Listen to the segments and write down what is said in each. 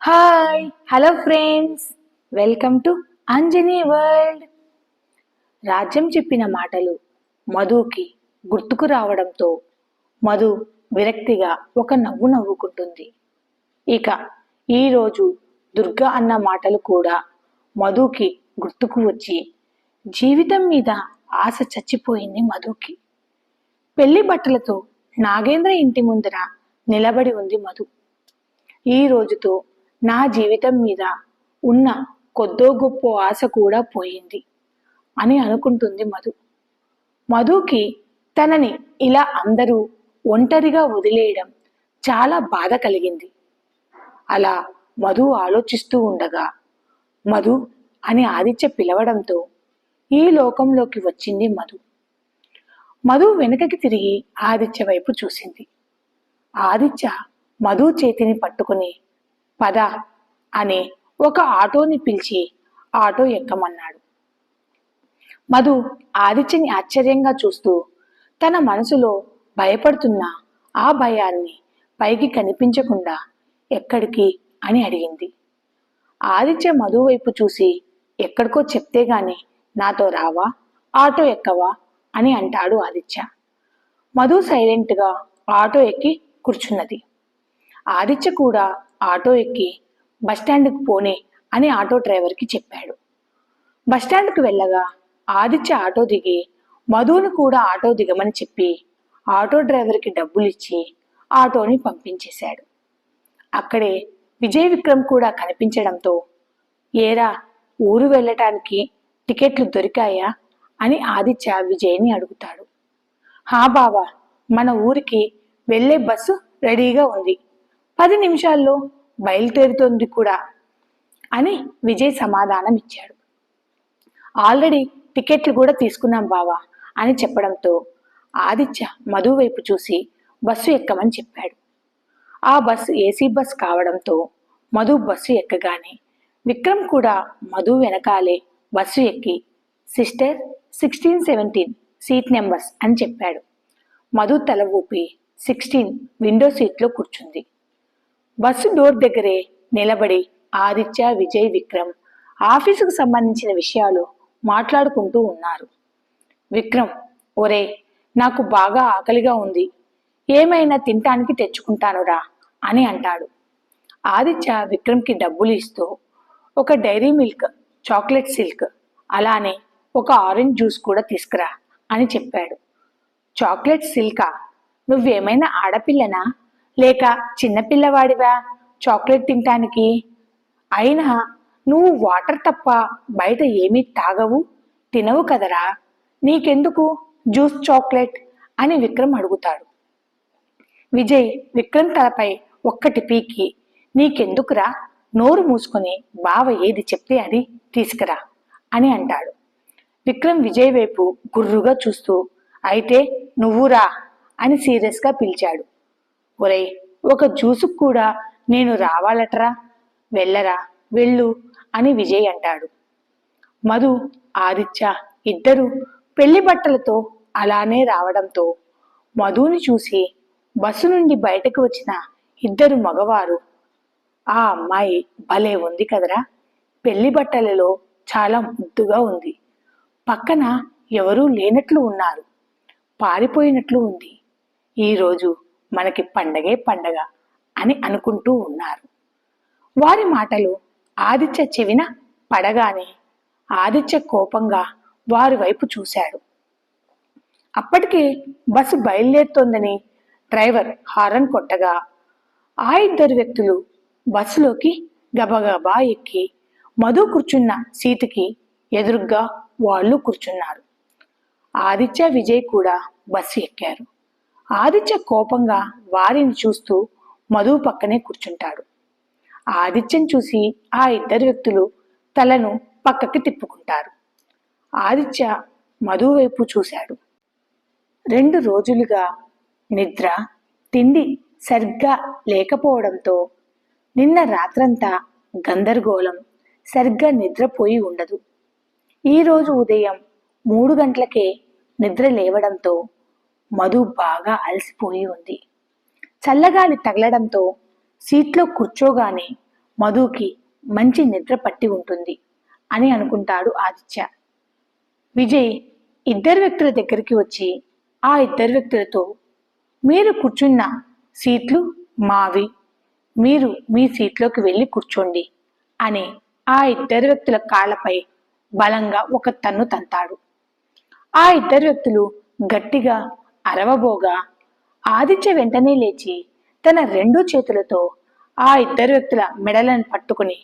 Hi hello friends, welcome to Anjani world. రాజ్యం చెప్పిన మాటలు మధుకి గుర్తుకు రావడంతో మధు విరక్తిగా ఒక నవ్వు నవ్వుకుంటుంది. ఇక ఈరోజు దుర్గా అన్న మాటలు కూడా మధుకి గుర్తుకు వచ్చి జీవితం మీద ఆశ చచ్చిపోయింది మధుకి. పెళ్లి బట్టలతో నాగేంద్ర ఇంటి ముందర నిలబడి ఉంది మధు. ఈ రోజుతో నా జీవితం మీద ఉన్న కొద్దో గొప్ప ఆశ కూడా పోయింది అని అనుకుంటుంది మధు. మధుకి తనని ఇలా అందరూ ఒంటరిగా వదిలేయడం చాలా బాధ కలిగింది. అలా మధు ఆలోచిస్తూ ఉండగా మధు అని ఆదిత్య పిలవడంతో ఈ లోకంలోకి వచ్చింది మధు. మధు వెనుకకి తిరిగి ఆదిత్య వైపు చూసింది. ఆదిత్య మధు చేతిని పట్టుకుని పద అని ఒక ఆటోని పిలిచి ఆటో ఎక్కమన్నాడు. మధు ఆదిత్యని ఆశ్చర్యంగా చూస్తూ తన మనసులో భయపడుతున్న ఆ భయాన్ని పైకి కనిపించకుండా ఎక్కడికి అని అడిగింది. ఆదిత్య మధు వైపు చూసి ఎక్కడికో చెప్తే గాని నాతో రావా, ఆటో ఎక్కవా అని అంటాడు ఆదిత్య. మధు సైలెంట్గా ఆటో ఎక్కి కూర్చున్నది. ఆదిత్య కూడా ఆటో ఎక్కి బస్టాండ్కి పోనే అని ఆటో డ్రైవర్కి చెప్పాడు. బస్టాండ్కి వెళ్ళగా ఆదిత్య ఆటో దిగి మధును కూడా ఆటో దిగమని చెప్పి ఆటో డ్రైవర్కి డబ్బులు ఇచ్చి ఆటోని పంపించేశాడు. అక్కడే విజయ్ విక్రమ్ కూడా కనిపించడంతో ఏరా ఊరు వెళ్ళటానికి టికెట్లు దొరికాయా అని ఆదిత్య విజయ్ని అడుగుతాడు. హా బావా, మన ఊరికి వెళ్ళే బస్సు రెడీగా ఉంది, 10 నిమిషాల్లో బయలుదేరుతోంది కూడా అని విజయ్ సమాధానం ఇచ్చాడు. ఆల్రెడీ టికెట్లు కూడా తీసుకున్నాం బావా అని చెప్పడంతో ఆదిత్య మధు వైపు చూసి బస్సు ఎక్కమని చెప్పాడు. ఆ బస్సు ఏసీ బస్ కావడంతో మధు బస్సు ఎక్కగానే విక్రమ్ కూడా మధు వెనకాలే బస్సు ఎక్కి సిస్టర్ 16, 17 సీట్ నెంబర్స్ అని చెప్పాడు. మధు తల ఊపి 16 విండో సీట్లో కూర్చుంది. బస్సు డోర్ దగ్గరే నిలబడి ఆదిత్య, విజయ్, విక్రమ్ ఆఫీసుకు సంబంధించిన విషయాలు మాట్లాడుకుంటూ ఉన్నారు. విక్రమ్, ఒరే నాకు బాగా ఆకలిగా ఉంది, ఏమైనా తినటానికి తెచ్చుకుంటానురా అని అంటాడు. ఆదిత్య విక్రమ్కి డబ్బులు ఇస్తూ ఒక డైరీ మిల్క్, చాక్లెట్ సిల్క్, అలానే ఒక ఆరెంజ్ జ్యూస్ కూడా తీసుకురా అని చెప్పాడు. చాక్లెట్ సిల్కా? నువ్వేమైనా ఆడపిల్లనా లేక చిన్నపిల్లవాడివా చాక్లెట్ తినటానికి? అయినా నువ్వు వాటర్ తప్ప బయట ఏమీ తాగవు, తినవు కదరా, నీకెందుకు జ్యూస్, చాక్లెట్ అని విక్రమ్ అడుగుతాడు. విజయ్ విక్రమ్ తలపై ఒక్కటి పీకి నీకెందుకురా, నోరు మూసుకొని బావ ఏది చెప్తే అది తీసుకురా అని అంటాడు. విక్రమ్ విజయ్ వైపు గుర్రుగా చూస్తూ అయితే నువ్వురా అని సీరియస్గా పిలిచాడు. ఒరేయ్, ఒక జ్యూసు కూడా నేను రావాలట్రా, వెళ్ళరా, వెళ్ళు అని విజయ్ అంటాడు. మధు, ఆదిత్య ఇద్దరు పెళ్లి బట్టలతో అలానే రావడంతో మధుని చూసి బస్సు నుండి బయటకు వచ్చిన ఇద్దరు మగవారు ఆ అమ్మాయి భలే ఉంది కదరా, పెళ్లి బట్టలలో చాలా ముద్దుగా ఉంది, పక్కన ఎవరూ లేనట్లు ఉన్నారు, పారిపోయినట్లు ఉంది, ఈరోజు మనకి పండగే పండగ అని అనుకుంటూ ఉన్నారు. వారి మాటలు ఆదిత్య చెవిన పడగానే ఆదిత్య కోపంగా వారి వైపు చూశాడు. అప్పటికే బస్సు బయలుదేరుతోందని డ్రైవర్ హారన్ కొట్టగా ఆ ఇద్దరు వ్యక్తులు బస్సులోకి గబగబా ఎక్కి మధు కూర్చున్న సీటుకి ఎదురుగ్గా వాళ్ళు కూర్చున్నారు. ఆదిత్య, విజయ్ కూడా బస్సు ఎక్కారు. ఆదిత్య కోపంగా వారిని చూస్తూ మధు పక్కనే కూర్చుంటాడు. ఆదిత్యను చూసి ఆ ఇద్దరు వ్యక్తులు తలను పక్కకి తిప్పుకుంటారు. ఆదిత్య మధు వైపు చూశాడు. 2 రోజులుగా నిద్ర, తిండి సరిగ్గా లేకపోవడంతో నిన్న రాత్రంతా గందరగోళం, సరిగ్గా నిద్రపోయి ఉండదు. ఈరోజు ఉదయం 3 గంటలకే నిద్ర లేవడంతో మధు బాగా అలసిపోయి ఉంది. చల్లగాలి తగలడంతో సీట్లో కూర్చోగానే మధుకి మంచి నిద్ర పట్టి ఉంటుంది అని అనుకుంటాడు ఆదిత్య. విజయ్ ఇద్దరు వ్యక్తుల దగ్గరికి వచ్చి ఆ ఇద్దరు వ్యక్తులతో, మీరు కూర్చున్న సీట్లు మావి, మీరు మీ సీట్లోకి వెళ్ళి కూర్చోండి అని ఆ ఇద్దరు వ్యక్తుల కాళ్లపై బలంగా ఒక తన్ను తంతాడు. ఆ ఇద్దరు వ్యక్తులు గట్టిగా అరవబోగా ఆదిత్య వెంటనే లేచి తన రెండు చేతులతో ఆ ఇద్దరు వ్యక్తుల మెడలను పట్టుకుని,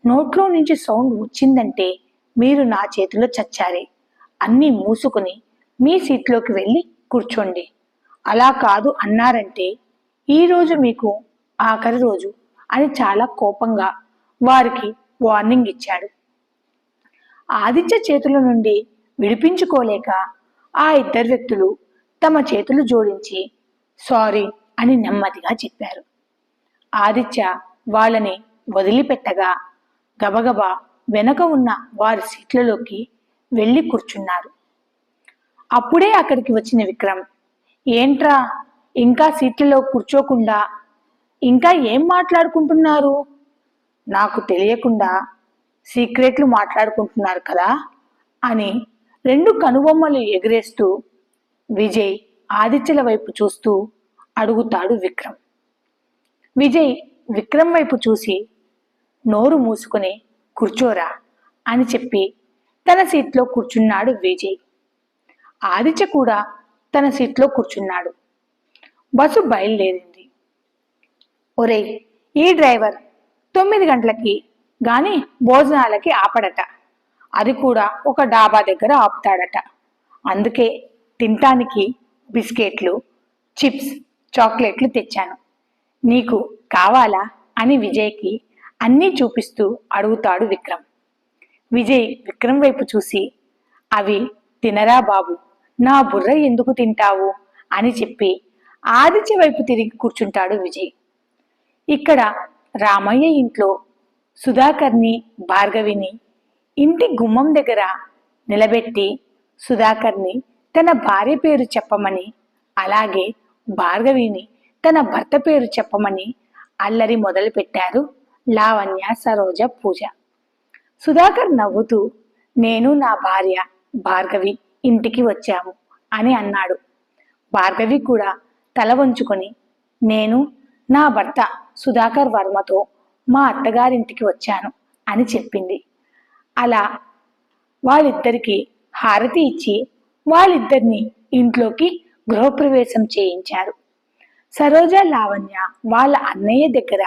నోట్లో నుంచి సౌండ్ వచ్చిందంటే మీరు నా చేతిలో చచ్చారే, అన్నీ మూసుకుని మీ సీట్లోకి వెళ్ళి కూర్చోండి, అలా కాదు అన్నారంటే ఈరోజు మీకు ఆఖరి రోజు అని చాలా కోపంగా వారికి వార్నింగ్ ఇచ్చాడు. ఆదిత్య చేతుల నుండి విడిపించుకోలేక ఆ ఇద్దరు వ్యక్తులు తమ చేతులు జోడించి సారీ అని నెమ్మదిగా చెప్పారు. ఆదిత్య వాళ్ళని వదిలిపెట్టగా గబగబా వెనక ఉన్న వారి సీట్లలోకి వెళ్ళి కూర్చున్నారు. అప్పుడే అక్కడికి వచ్చిన విక్రమ్, ఏంట్రా ఇంకా సీట్లలో కూర్చోకుండా ఇంకా ఏం మాట్లాడుకుంటున్నారు? నాకు తెలియకుండా సీక్రెట్లు మాట్లాడుకుంటున్నారు కదా అని రెండు కనుబొమ్మలు ఎగిరేస్తూ విజయ్ ఆదిత్యల వైపు చూస్తూ అడుగుతాడు విక్రమ్. విజయ్ విక్రమ్ వైపు చూసి, నోరు మూసుకుని కూర్చోరా అని చెప్పి తన సీట్లో కూర్చున్నాడు విజయ్. ఆదిత్య కూడా తన సీట్లో కూర్చున్నాడు. బస్సు బయలుదేరింది. ఒరేయ్, ఈ డ్రైవర్ 9 గంటలకి గాని భోజనాలకి ఆపడట, అది కూడా ఒక డాబా దగ్గర ఆపుతాడట. అందుకే తినటానికి బిస్కెట్లు, చిప్స్, చాక్లెట్లు తెచ్చాను, నీకు కావాలా అని విజయ్కి అన్నీ చూపిస్తూ అడుగుతాడు విక్రమ్. విజయ్ విక్రమ్ వైపు చూసి, అవి తినరా బాబు, నా బుర్ర ఎందుకు తింటావు అని చెప్పి ఆదిత్య వైపు తిరిగి కూర్చుంటాడు విజయ్. ఇక్కడ రామయ్య ఇంట్లో సుధాకర్ని భార్గవిని ఇంటి గుమ్మం దగ్గర నిలబెట్టి సుధాకర్ని తన భార్య పేరు చెప్పమని, అలాగే భార్గవిని తన భర్త పేరు చెప్పమని అల్లరి మొదలు పెట్టారు లావణ్య, సరోజ, పూజ. సుధాకర్ నవ్వుతూ, నేను నా భార్య భార్గవి ఇంటికి వచ్చాము అని అన్నాడు. భార్గవి కూడా తల వంచుకొని, నేను నా భర్త సుధాకర్ వర్మతో మా అత్తగారింటికి వచ్చాను అని చెప్పింది. అలా వాళ్ళిద్దరికి హారతి ఇచ్చి వాళ్ళిద్దరిని ఇంట్లోకి గృహప్రవేశం చేయించారు. సరోజ, లావణ్య వాళ్ళ అన్నయ్య దగ్గర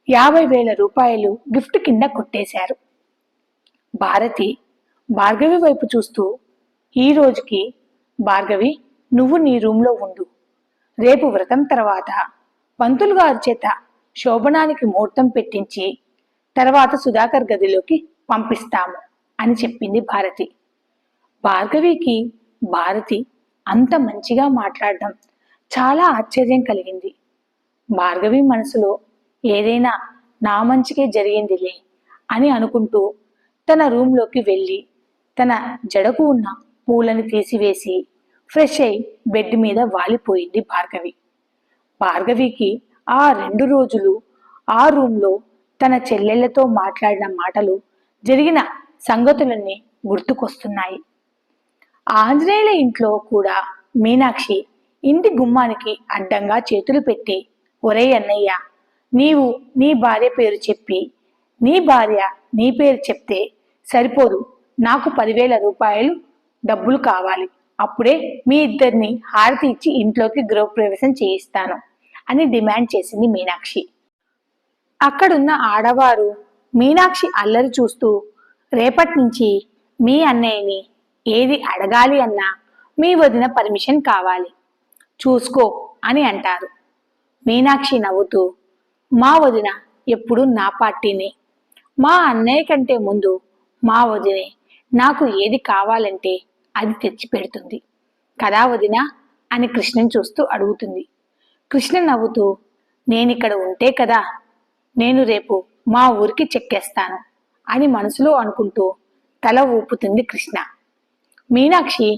50,000 రూపాయలు గిఫ్ట్ కింద కొట్టేశారు. భారతి భార్గవి వైపు చూస్తూ, ఈ రోజుకి భార్గవి నువ్వు నీ రూమ్లో ఉండు, రేపు వ్రతం తర్వాత పంతులు గారి చేత శోభనానికి ముహూర్తం పెట్టించి తర్వాత సుధాకర్ గదిలోకి పంపిస్తాము అని చెప్పింది భారతి. భార్గవికి భారతి అంత మంచిగా మాట్లాడడం చాలా ఆశ్చర్యం కలిగింది. భార్గవి మనసులో ఏదైనా నా మంచికే జరిగిందిలే అని అనుకుంటూ తన రూంలోకి వెళ్ళి తన జడకు ఉన్న పూలను తీసివేసి ఫ్రెష్ అయి బెడ్ మీద వాలిపోయింది భార్గవి. భార్గవికి ఆ 2 రోజులు ఆ రూంలో తన చెల్లెళ్లతో మాట్లాడిన మాటలు, జరిగిన సంగతులన్నీ గుర్తుకొస్తున్నాయి. ఆంజనేయుల ఇంట్లో కూడా మీనాక్షి ఇంటి గుమ్మానికి అడ్డంగా చేతులు పెట్టి, ఒరే అన్నయ్య, నీవు నీ భార్య పేరు చెప్పి నీ భార్య నీ పేరు చెప్తే సరిపోదు, నాకు 10,000 రూపాయలు డబ్బులు కావాలి, అప్పుడే మీ ఇద్దరిని హారతి ఇచ్చి ఇంట్లోకి గృహప్రవేశం చేయిస్తాను అని డిమాండ్ చేసింది మీనాక్షి. అక్కడున్న ఆడవారు మీనాక్షి అల్లరి చూస్తూ, రేపటి నుంచి మీ అన్నయ్యని ఏది అడగాలి అన్నా మీ వదిన పర్మిషన్ కావాలి, చూసుకో అని అంటారు. మీనాక్షి నవ్వుతూ, మా వదిన ఎప్పుడు నా పార్టీనే, మా అన్నయ్య కంటే ముందు మా వదినే నాకు ఏది కావాలంటే అది తెచ్చి పెడుతుంది కదా వదిన అని కృష్ణని చూస్తూ అడుగుతుంది. కృష్ణ నవ్వుతూ, నేనిక్కడ ఉంటే కదా, నేను రేపు మా ఊరికి చెక్కేస్తాను అని మనసులో అనుకుంటూ తల ఊపుతుంది కృష్ణ. మీనాక్షి,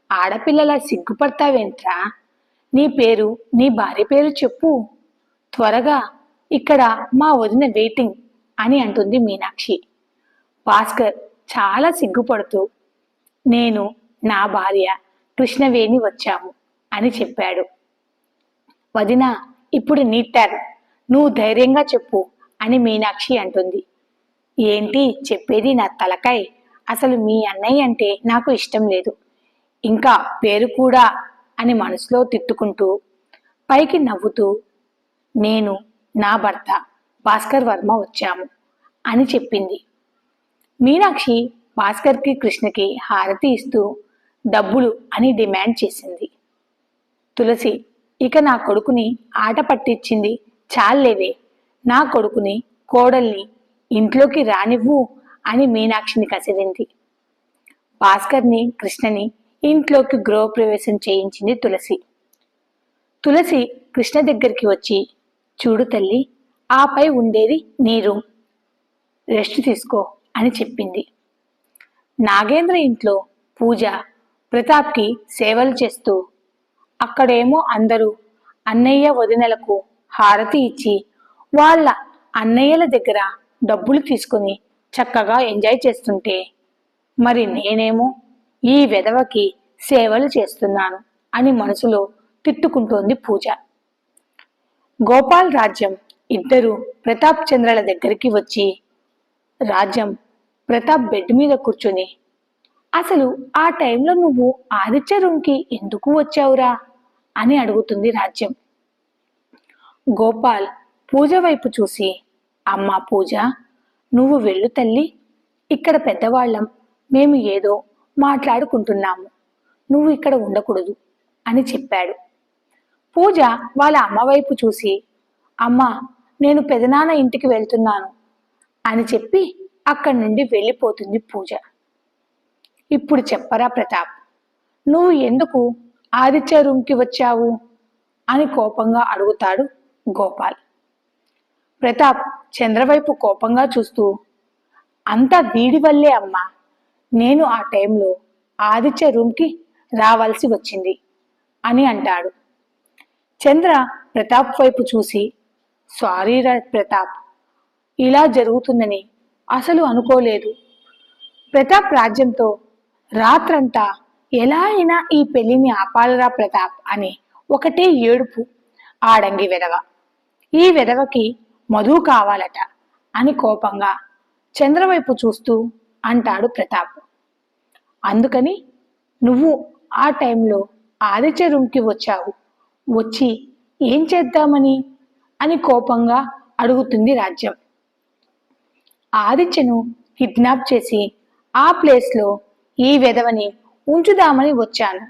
ఆడపిల్లలా సిగ్గుపడతావేంట్రా, నీ పేరు నీ భార్య పేరు చెప్పు, త్వరగా ఇక్కడ మా వదిన వెయిటింగ్ అని అంటుంది మీనాక్షి. భాస్కర్ చాలా సిగ్గుపడుతూ నేను నా భార్య కృష్ణవేణి వచ్చాము అని చెప్పాడు. వదిన, ఇప్పుడు నీ టర్న్, నువ్వు ధైర్యంగా చెప్పు అని మీనాక్షి అంటుంది. ఏంటి చెప్పేది నా తలకాయ్, అసలు మీ అన్నయ్య అంటే నాకు ఇష్టం లేదు, ఇంకా పేరు కూడా అని మనసులో తిట్టుకుంటూ పైకి నవ్వుతూ నేను నా భర్త భాస్కర్ వర్మ వచ్చాము అని చెప్పింది. మీనాక్షి భాస్కర్కి కృష్ణకి హారతి ఇస్తూ డబ్బులు అని డిమాండ్ చేసింది. తులసి, ఇక నా కొడుకుని ఆట పట్టించింది చాలేవే, నా కొడుకుని కోడల్ని ఇంట్లోకి రానివ్వు అని మీనాక్షిని కసిరింది. భాస్కర్ని కృష్ణని ఇంట్లోకి గృహప్రవేశం చేయించింది తులసి. తులసి కృష్ణ దగ్గరికి వచ్చి, చూడు తల్లి, ఆపై ఉండేది నీ రూమ్, రెస్ట్ తీసుకో అని చెప్పింది. నాగేంద్ర ఇంట్లో పూజ ప్రతాప్కి సేవలు చేస్తూ, అక్కడేమో అందరూ అన్నయ్య వదినలకు హారతి ఇచ్చి వాళ్ళ అన్నయ్యల దగ్గర డబ్బులు తీసుకుని చక్కగా ఎంజాయ్ చేస్తుంటే, మరి నేనేమో ఈ వెధవకి సేవలు చేస్తున్నాను అని మనసులో తిట్టుకుంటోంది పూజ. గోపాల్, రాజ్యం ఇద్దరు ప్రతాప్ చంద్రల దగ్గరికి వచ్చి, రాజ్యం ప్రతాప్ బెడ్ మీద కూర్చొని, అసలు ఆ టైంలో నువ్వు ఆదిత్య రూమ్కి ఎందుకు వచ్చావురా అని అడుగుతుంది రాజ్యం. గోపాల్ పూజ వైపు చూసి, అమ్మా పూజ, నువ్వు వెళ్ళు తల్లి, ఇక్కడ పెద్దవాళ్ళం, మేము ఏదో మాట్లాడుకుంటున్నాము, నువ్వు ఇక్కడ ఉండకూడదు అని చెప్పాడు. పూజ వాళ్ళ అమ్మ వైపు చూసి, అమ్మ, నేను పెదనాన్న ఇంటికి వెళ్తున్నాను అని చెప్పి అక్కడి నుండి వెళ్ళిపోతుంది పూజ. ఇప్పుడు చెప్పరా ప్రతాప్, నువ్వు ఎందుకు ఆదిత్య రూమ్కి వచ్చావు అని కోపంగా అడుగుతాడు గోపాల్. ప్రతాప్ చంద్రవైపు కోపంగా చూస్తూ, అంతా వీడి వల్లే అమ్మా, నేను ఆ టైంలో ఆదిత్య రూమ్కి రావాల్సి వచ్చింది అని అంటాడు. చంద్ర ప్రతాప్ వైపు చూసి, సారీ రా ప్రతాప్, ఇలా జరుగుతుందని అసలు అనుకోలేదు. ప్రతాప్ రాజ్యంతో రాత్రంతా ఎలా అయినా ఈ పెళ్లిని ఆపాలరా ప్రతాప్ అని ఒకటే ఏడుపు. ఆడంగి వెధవ, ఈ వెధవకి మధు కావాలట అని కోపంగా చంద్రవైపు చూస్తూ అంటాడు ప్రతాప్. అందుకని నువ్వు ఆ టైంలో ఆదిత్య రూమ్కి వచ్చావు, వచ్చి ఏం చేద్దామని అని కోపంగా అడుగుతుంది రాజ్యం. ఆదిత్యను కిడ్నాప్ చేసి ఆ ప్లేస్లో ఈ వెధవని ఉంచుదామని వచ్చాను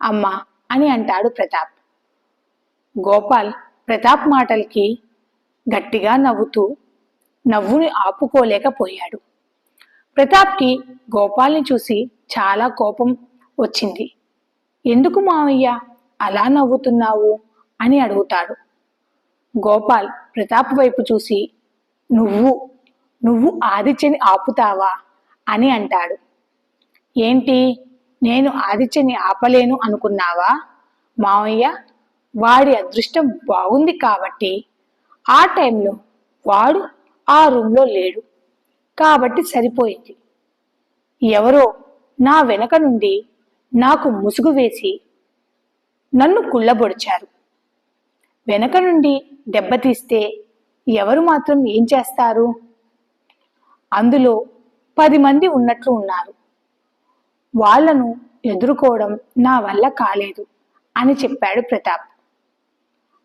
అమ్మా అని అంటాడు ప్రతాప్. గోపాల్ ప్రతాప్ మాటలకి గట్టిగా నవ్వుతూ నవ్వుని ఆపుకోలేకపోయాడు. ప్రతాప్కి గోపాల్ని చూసి చాలా కోపం వచ్చింది. ఎందుకు మావయ్య అలా నవ్వుతున్నావు అని అడుగుతాడు. గోపాల్ ప్రతాప్ వైపు చూసి, నువ్వు ఆదిత్యని ఆపుతావా అని అంటాడు. ఏంటి, నేను ఆదిత్యని ఆపలేను అనుకున్నావా మావయ్య? వాడి అదృష్టం బాగుంది కాబట్టి ఆ టైంలో వాడు ఆ రూమ్లో లేడు కాబట్టి సరిపోయింది. ఎవరో నా వెనక నుండి నాకు ముసుగు వేసి నన్ను కుళ్ళబొడిచారు. వెనక నుండి దెబ్బతీస్తే ఎవరు మాత్రం ఏం చేస్తారు? అందులో 10 మంది ఉన్నట్లు ఉన్నారు, వాళ్లను ఎదుర్కోవడం నా వల్ల కాలేదు అని చెప్పాడు ప్రతాప్.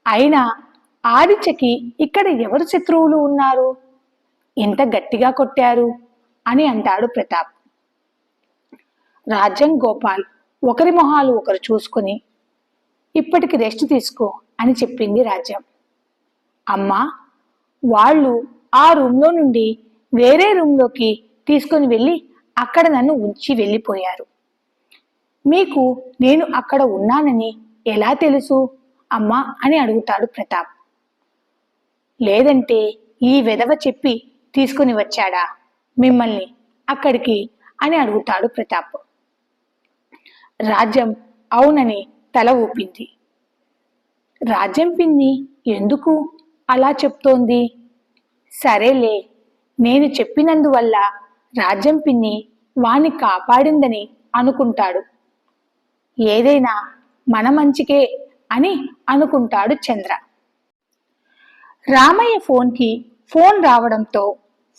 అయినా ఆదిత్యకి ఇక్కడ ఎవరు శత్రువులు ఉన్నారు, ఎంత గట్టిగా కొట్టారు అని అంటాడు ప్రతాప్. రాజ్యం, గోపాల్ ఒకరి మొహాలు ఒకరు చూసుకుని, ఇప్పటికి రెస్ట్ తీసుకో అని చెప్పింది రాజ్యం. అమ్మా, వాళ్ళు ఆ రూమ్లో నుండి వేరే రూమ్లోకి తీసుకొని వెళ్ళి అక్కడ నన్ను ఉంచి వెళ్ళిపోయారు. మీకు నేను అక్కడ ఉన్నానని ఎలా తెలుసు అమ్మా అని అడుగుతాడు ప్రతాప్. లేదంటే ఈ వెధవ చెప్పి తీసుకుని వచ్చాడా మిమ్మల్ని అక్కడికి అని అడుగుతాడు ప్రతాప్. రాజ్యం అవునని తల ఊపింది. రాజ్యం పిన్ని ఎందుకు అలా చెప్తోంది? సరేలే, నేను చెప్పినందువల్ల రాజ్యం పిన్ని వాణ్ణి కాపాడిందని అనుకుంటాడు. ఏదైనా మన మంచికే అని అనుకుంటాడు చంద్ర. రామయ్య ఫోన్ రావడంతో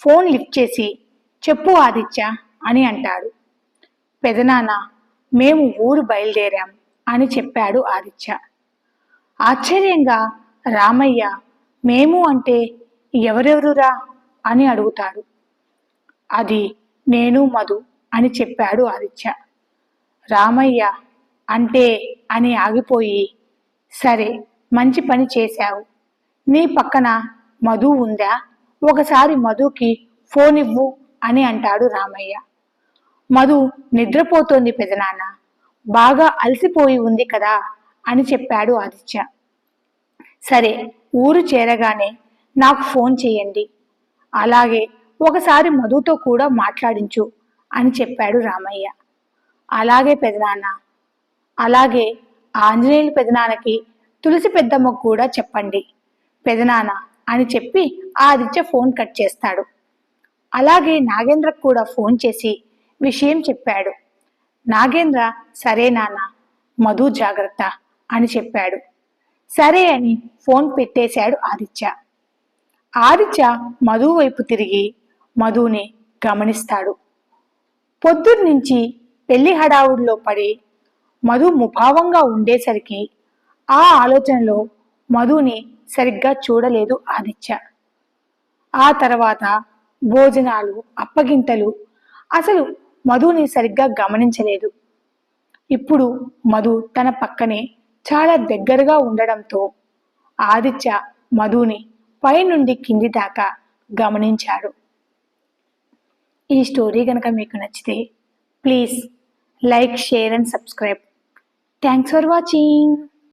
ఫోన్ లిఫ్ట్ చేసి, చెప్పు ఆదిత్య అని అంటాడు. పెదనాన్న, మేము ఊరు బయలుదేరాం అని చెప్పాడు ఆదిత్య. ఆశ్చర్యంగా రామయ్య, మేము అంటే ఎవరెవరురా అని అడుగుతాడు. అది నేను మధు అని చెప్పాడు ఆదిత్య. రామయ్య అంటే అని ఆగిపోయి, సరే మంచి పని చేశావు. నీ పక్కన మధు ఉందా? ఒకసారి మధుకి ఫోన్ ఇవ్వు అని అంటాడు రామయ్య. మధు నిద్రపోతోంది పెదనాన్న, బాగా అలసిపోయి ఉంది కదా అని చెప్పాడు ఆదిత్య. సరే, ఊరు చేరగానే నాకు ఫోన్ చేయండి, అలాగే ఒకసారి మధుతో కూడా మాట్లాడించు అని చెప్పాడు రామయ్య. అలాగే పెదనాన్న, అలాగే ఆంజనేయులు పెదనాన్నకి తులసి పెద్దమ్మకు కూడా చెప్పండి పెదనాన్న అని చెప్పి ఆదిత్య ఫోన్ కట్ చేస్తాడు. అలాగే నాగేంద్రకు కూడా ఫోన్ చేసి విషయం చెప్పాడు. నాగేంద్ర సరే నాన్న, మధు జాగ్రత్త అని చెప్పాడు. సరే అని ఫోన్ పెట్టేశాడు ఆదిత్య. ఆదిత్య మధు వైపు తిరిగి మధుని గమనిస్తాడు. పొద్దున్నుంచి పెళ్లి హడావుడిలో పడి మధు ముభావంగా ఉండేసరికి ఆ ఆలోచనలో మధుని సరిగ్గా చూడలేదు ఆదిత్య. ఆ తర్వాత భోజనాలు, అప్పగింతలు, అసలు మధుని సరిగ్గా గమనించలేదు. ఇప్పుడు మధు తన పక్కనే చాలా దగ్గరగా ఉండడంతో ఆదిత్య మధుని పైనుండి కింది దాకా గమనించాడు. ఈ స్టోరీ కనుక మీకు నచ్చితే please like, share and subscribe. Thanks for watching.